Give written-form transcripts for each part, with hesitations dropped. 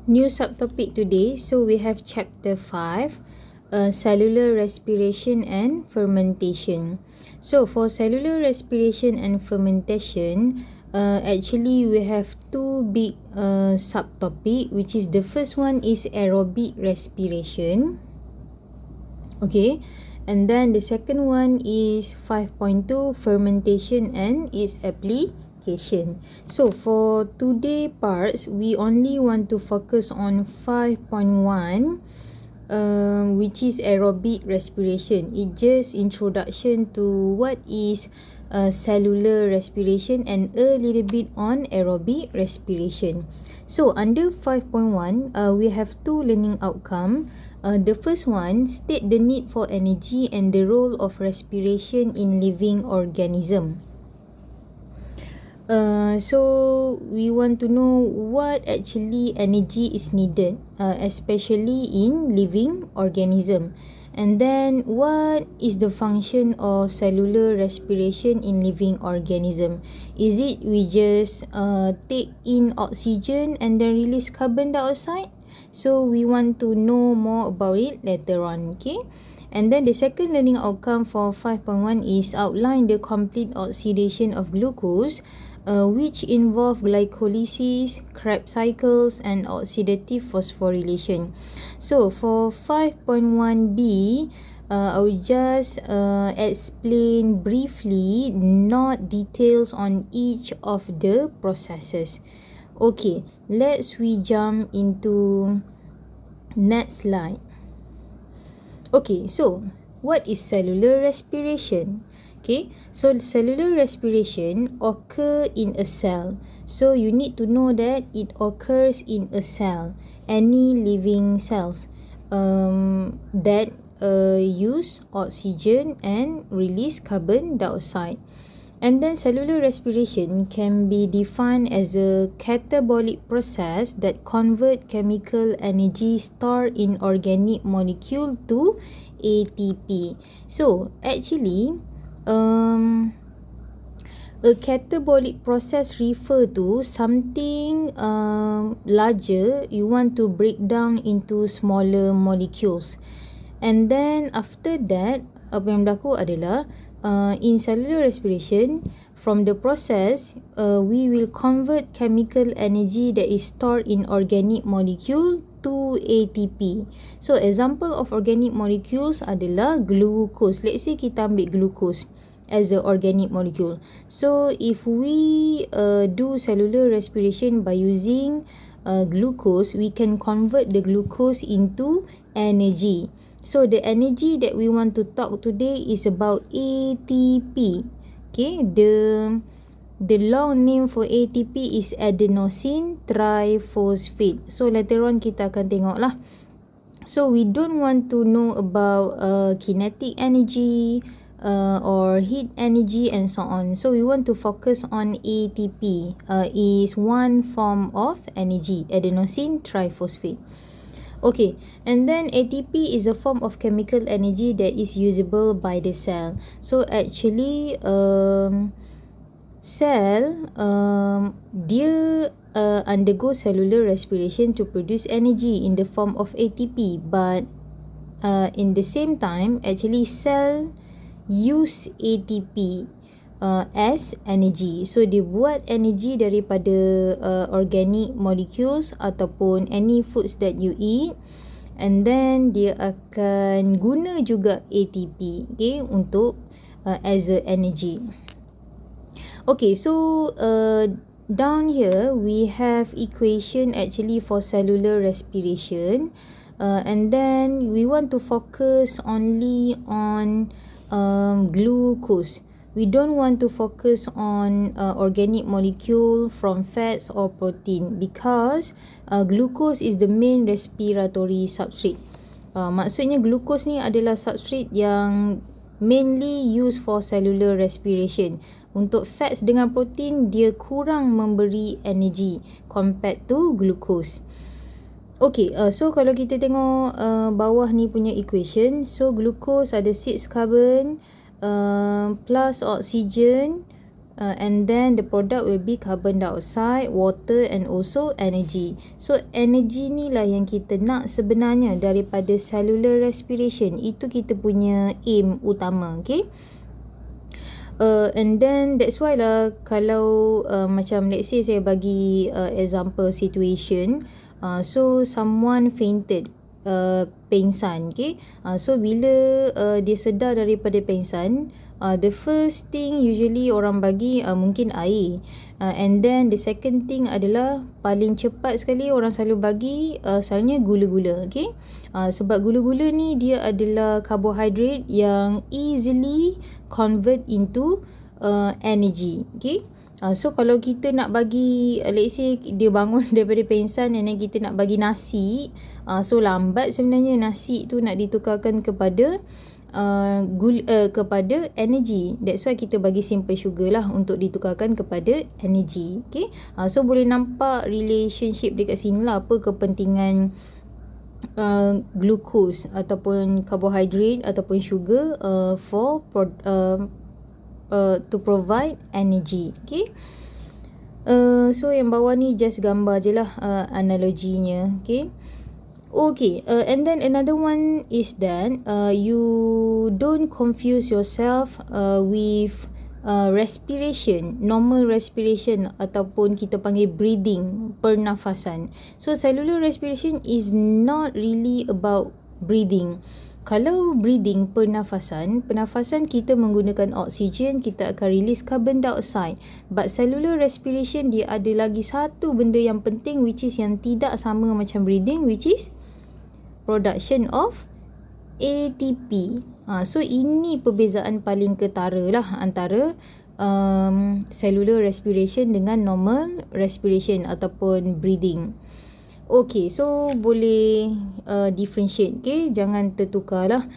New subtopic today. So we have chapter 5, cellular respiration and fermentation. So for cellular respiration and fermentation, actually we have two big subtopic, which is the first one is aerobic respiration. Okay, and then the second one is 5.2 fermentation and its application. So for today parts, we only want to focus on 5.1, which is aerobic respiration. It just introduction to what is cellular respiration and a little bit on aerobic respiration. So under 5.1, we have two learning outcome. The first one, state the need for energy and the role of respiration in living organism. So we want to know what actually energy is needed, especially in living organism. And then what is the function of cellular respiration in living organism? Is it we just take in oxygen and then release carbon dioxide? So we want to know more about it later on, okay? And then the second learning outcome for 5.1 is outline the complete oxidation of glucose, which involve glycolysis, Krebs cycles, and oxidative phosphorylation. So for 5.1b, I will just explain briefly, not details on each of the processes. Okay, we jump into next slide. Okay, so what is cellular respiration? Okay, so cellular respiration occur in a cell. So you need to know that it occurs in a cell, any living cells that use oxygen and release carbon dioxide. And then cellular respiration can be defined as a catabolic process that convert chemical energy stored in organic molecule to ATP. So actually, a catabolic process refer to something larger you want to break down into smaller molecules. And then after that, apa yang berlaku adalah in cellular respiration, from the process, we will convert chemical energy that is stored in organic molecule to ATP. So example of organic molecules adalah glucose. Let's say kita ambil glucose as an organic molecule. So if we do cellular respiration by using glucose, we can convert the glucose into energy. So the energy that we want to talk today is about ATP. Okay, the long name for ATP is adenosine triphosphate. So later on kita akan tengok lah. So we don't want to know about kinetic energy or heat energy and so on. So we want to focus on ATP. Is one form of energy, adenosine triphosphate. Okay, and then ATP is a form of chemical energy that is usable by the cell. So actually, cell dia undergo cellular respiration to produce energy in the form of ATP, but in the same time, actually cell use ATP as energy. So dia buat energy daripada organic molecules ataupun any foods that you eat, and then dia akan guna juga ATP, okay, untuk as a energy. Okay, so down here we have equation actually for cellular respiration, and then we want to focus only on glucose. We don't want to focus on organic molecule from fats or protein, because glucose is the main respiratory substrate. Maksudnya glucose ni adalah substrate yang mainly used for cellular respiration. Untuk fats dengan protein, dia kurang memberi energy compared to glucose. Okay, so kalau kita tengok bawah ni punya equation, so glucose ada 6 carbon plus oxygen and then the product will be carbon dioxide, water and also energy. So energy ni lah yang kita nak sebenarnya daripada cellular respiration. Itu kita punya aim utama, okay? And then that's why lah kalau macam let's say saya bagi example situation, so someone fainted, pengsan, okay? So bila dia sedar daripada pengsan, the first thing usually orang bagi mungkin air, and then the second thing adalah paling cepat sekali orang selalu bagi selalunya gula-gula, okay? Sebab gula-gula ni dia adalah carbohydrate yang easily convert into energy, okay? So kalau kita nak bagi let's say dia bangun daripada pengsan and then kita nak bagi nasi, so lambat sebenarnya nasi tu nak ditukarkan kepada kepada energy. That's why kita bagi simple sugar lah untuk ditukarkan kepada energy, okay? So boleh nampak relationship dekat sini lah, apa kepentingan glucose ataupun carbohydrate ataupun sugar to provide energy, okay? So yang bawah ni just gambar je lah analoginya, okay? Okay, and then another one is that you don't confuse yourself with respiration, normal respiration ataupun kita panggil breathing, pernafasan. So cellular respiration is not really about breathing. Kalau breathing, pernafasan kita menggunakan oksigen, kita akan release carbon dioxide. But cellular respiration dia ada lagi satu benda yang penting, which is yang tidak sama macam breathing, which is production of ATP. So ini perbezaan paling ketara lah antara cellular respiration dengan normal respiration ataupun breathing. Okay, so boleh differentiate, okay? Jangan tertukar lah.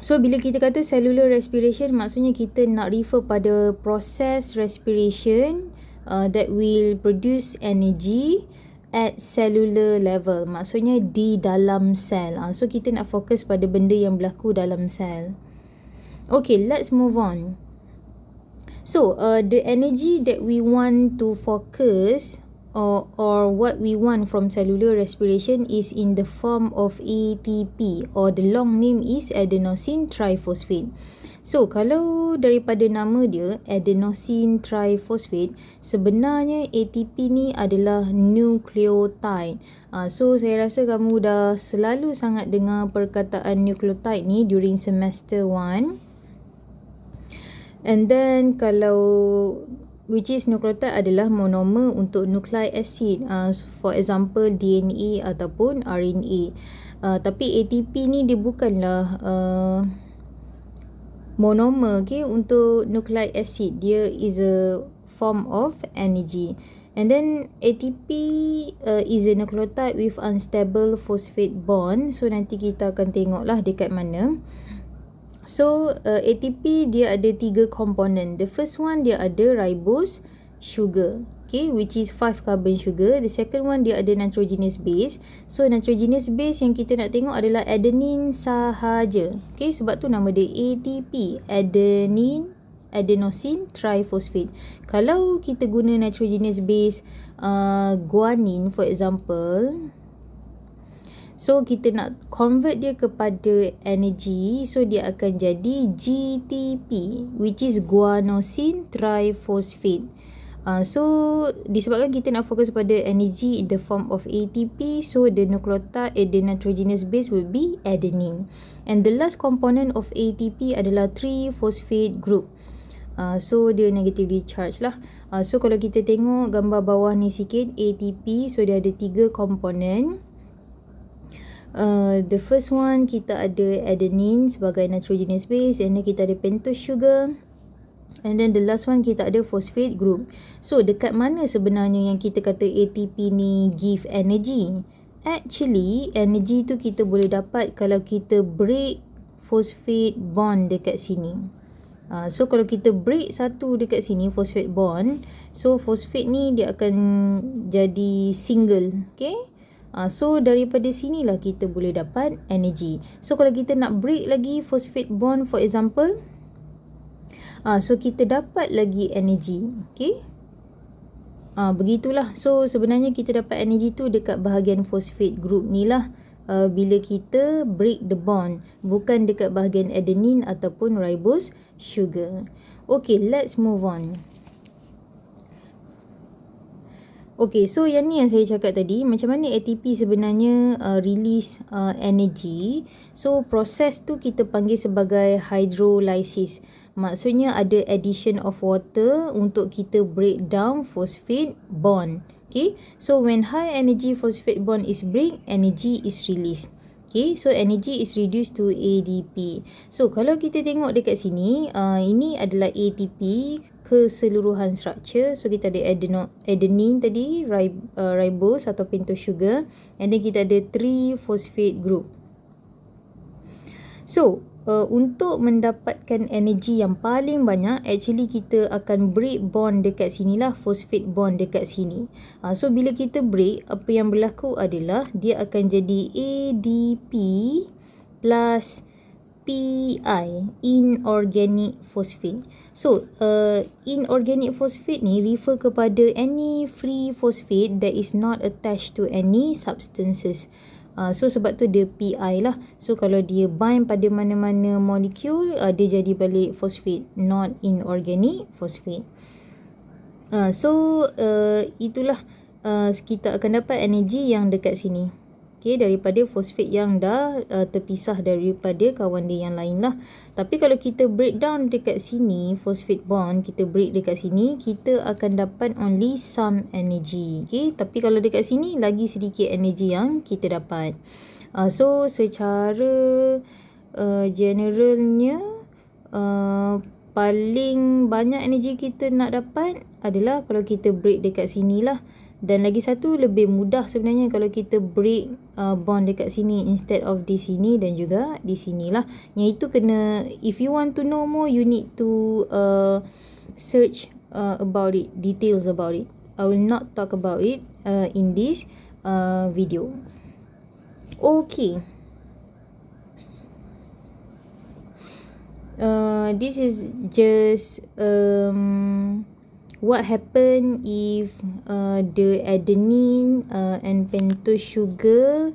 So bila kita kata cellular respiration, maksudnya kita nak refer pada process respiration that will produce energy at cellular level. Maksudnya di dalam sel. So kita nak fokus pada benda yang berlaku dalam sel. Okay, let's move on. So the energy that we want to focus or what we want from cellular respiration is in the form of ATP, or the long name is adenosine triphosphate. So kalau daripada nama dia adenosine triphosphate, sebenarnya ATP ni adalah nucleotide. So saya rasa kamu dah selalu sangat dengar perkataan nucleotide ni during semester 1. And then kalau which is nucleotide adalah monomer untuk nucleic acid, for example DNA ataupun RNA. Tapi ATP ni dia bukanlah monomer, okay, untuk nucleic acid. Dia is a form of energy. And then ATP is a nucleotide with unstable phosphate bond. So nanti kita akan tengoklah dekat mana. So ATP dia ada 3 komponen. The first one dia ada ribose sugar, okay, which is 5 carbon sugar. The second one dia ada nitrogenous base. So nitrogenous base yang kita nak tengok adalah adenine sahaja, okay, sebab tu nama dia ATP, adenosine triphosphate. Kalau kita guna nitrogenous base guanine for example, so kita nak convert dia kepada energy, so dia akan jadi GTP, which is guanosine triphosphate. So disebabkan kita nak fokus pada energy in the form of ATP, so the nucleotide, the nitrogenous base will be adenine. And the last component of ATP adalah 3-phosphate group. So dia negatively charged lah. So kalau kita tengok gambar bawah ni sikit, ATP, so dia ada 3 komponen. The first one kita ada adenine sebagai nitrogenous base, and then kita ada pentose sugar, and then the last one kita ada phosphate group. So dekat mana sebenarnya yang kita kata ATP ni give energy? Actually energy tu kita boleh dapat kalau kita break phosphate bond dekat sini. So kalau kita break satu dekat sini phosphate bond, so phosphate ni dia akan jadi single, okay? So daripada sinilah kita boleh dapat energy. So kalau kita nak break lagi phosphate bond for example, So kita dapat lagi energy. Okay. Begitulah. So sebenarnya kita dapat energy tu dekat bahagian phosphate group ni lah. Bila kita break the bond, bukan dekat bahagian adenine ataupun ribose sugar. Okay, let's move on. Okay, so yang ni yang saya cakap tadi, macam mana ATP sebenarnya release energy. So proses tu kita panggil sebagai hydrolysis. Maksudnya ada addition of water untuk kita break down phosphate bond. Okay, so when high energy phosphate bond is break, energy is released. Okay, so energy is reduced to ADP. So kalau kita tengok dekat sini, ini adalah ATP keseluruhan structure. So kita ada adenine tadi, ribose atau pentose sugar, and then kita ada 3 phosphate group. So untuk mendapatkan energi yang paling banyak, actually kita akan break bond dekat sini lah, phosphate bond dekat sini. So bila kita break, apa yang berlaku adalah dia akan jadi ADP plus PI, inorganic phosphate. So inorganic phosphate ni refer kepada any free phosphate that is not attached to any substances. So sebab tu dia PI lah. So kalau dia bind pada mana-mana molekul, dia jadi balik phosphate, not inorganic phosphate. So itulah kita akan dapat energi yang dekat sini. Okay, daripada fosfat yang dah terpisah daripada kawan dia yang lain lah. Tapi kalau kita break down dekat sini, phosphate bond, kita break dekat sini, kita akan dapat only some energy. Okay, tapi kalau dekat sini, lagi sedikit energi yang kita dapat. So, secara generalnya, paling banyak energi kita nak dapat adalah kalau kita break dekat sini lah. Dan lagi satu, lebih mudah sebenarnya kalau kita break bond dekat sini instead of di sini dan juga di sini lah. Yang itu kena, if you want to know more, you need to search about it, details about it. I will not talk about it in this video. Okay. This is just what happen if the adenine and pentose sugar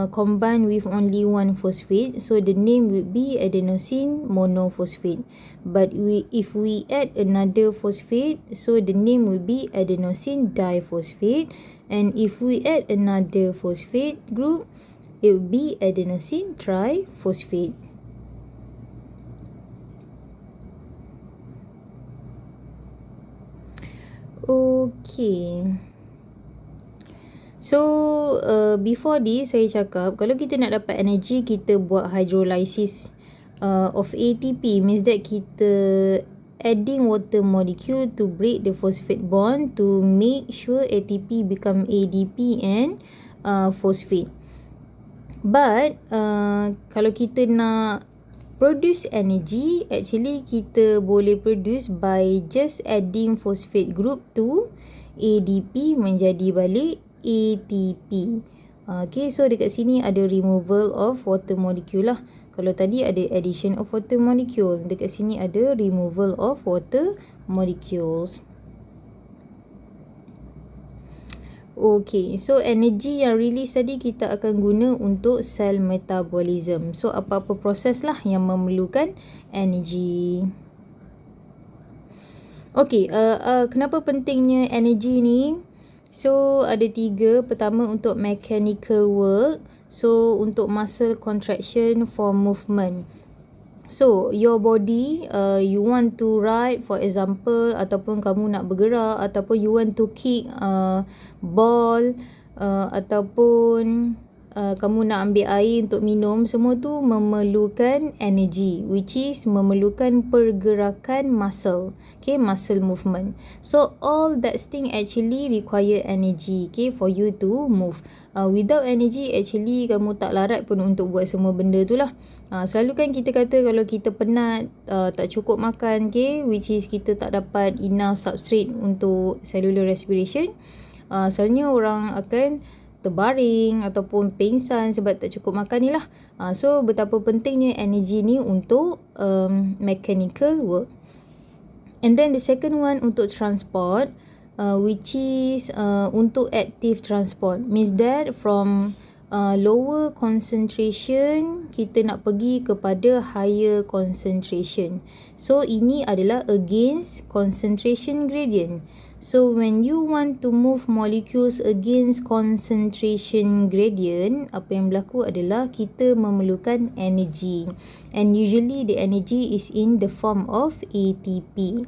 combine with only one phosphate. So the name would be adenosine monophosphate. But if we add another phosphate, so the name would be adenosine diphosphate. And if we add another phosphate group, it would be adenosine triphosphate. Okay. So before this saya cakap kalau kita nak dapat energy, kita buat hydrolysis of ATP, means that kita adding water molecule to break the phosphate bond to make sure ATP become ADP and phosphate. But kalau kita nak produce energy, actually kita boleh produce by just adding phosphate group to ADP menjadi balik ATP. Okay, so dekat sini ada removal of water molecule lah. Kalau tadi ada addition of water molecule, dekat sini ada removal of water molecules. Okay, so energy yang release tadi kita akan guna untuk cell metabolism. So apa-apa proses lah yang memerlukan energy. Okay, kenapa pentingnya energy ni? So ada 3. Pertama untuk mechanical work. So untuk muscle contraction for movement. So your body, you want to ride for example, ataupun kamu nak bergerak, ataupun you want to kick ball, ataupun kamu nak ambil air untuk minum, semua tu memerlukan energy, which is memerlukan pergerakan muscle. Okay, muscle movement. So all that thing actually require energy, okay, for you to move. Without energy, actually kamu tak larat pun untuk buat semua benda tu lah. Selalu kan kita kata kalau kita penat, tak cukup makan, okay, which is kita tak dapat enough substrate untuk cellular respiration, selalunya orang akan terbaring ataupun pingsan sebab tak cukup makan ni lah. So betapa pentingnya energy ni untuk mechanical work. And then the second one untuk transport, which is untuk active transport. Means that from lower concentration kita nak pergi kepada higher concentration. So ini adalah against concentration gradient. So when you want to move molecules against concentration gradient, apa yang berlaku adalah kita memerlukan energy. And usually the energy is in the form of ATP.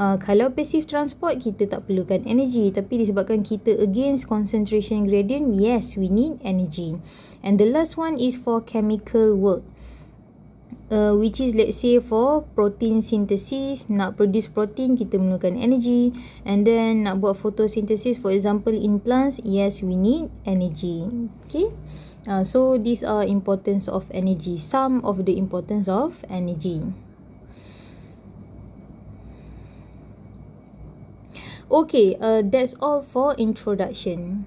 Kalau passive transport, kita tak perlukan energy. Tapi disebabkan kita against concentration gradient, yes, we need energy. And the last one is for chemical work. Which is, let's say, for protein synthesis. Nak produce protein, kita memerlukan energy. And then nak buat photosynthesis, for example, in plants, yes, we need energy. Okay. So these are importance of energy. Some of the importance of energy. Okay, that's all for introduction.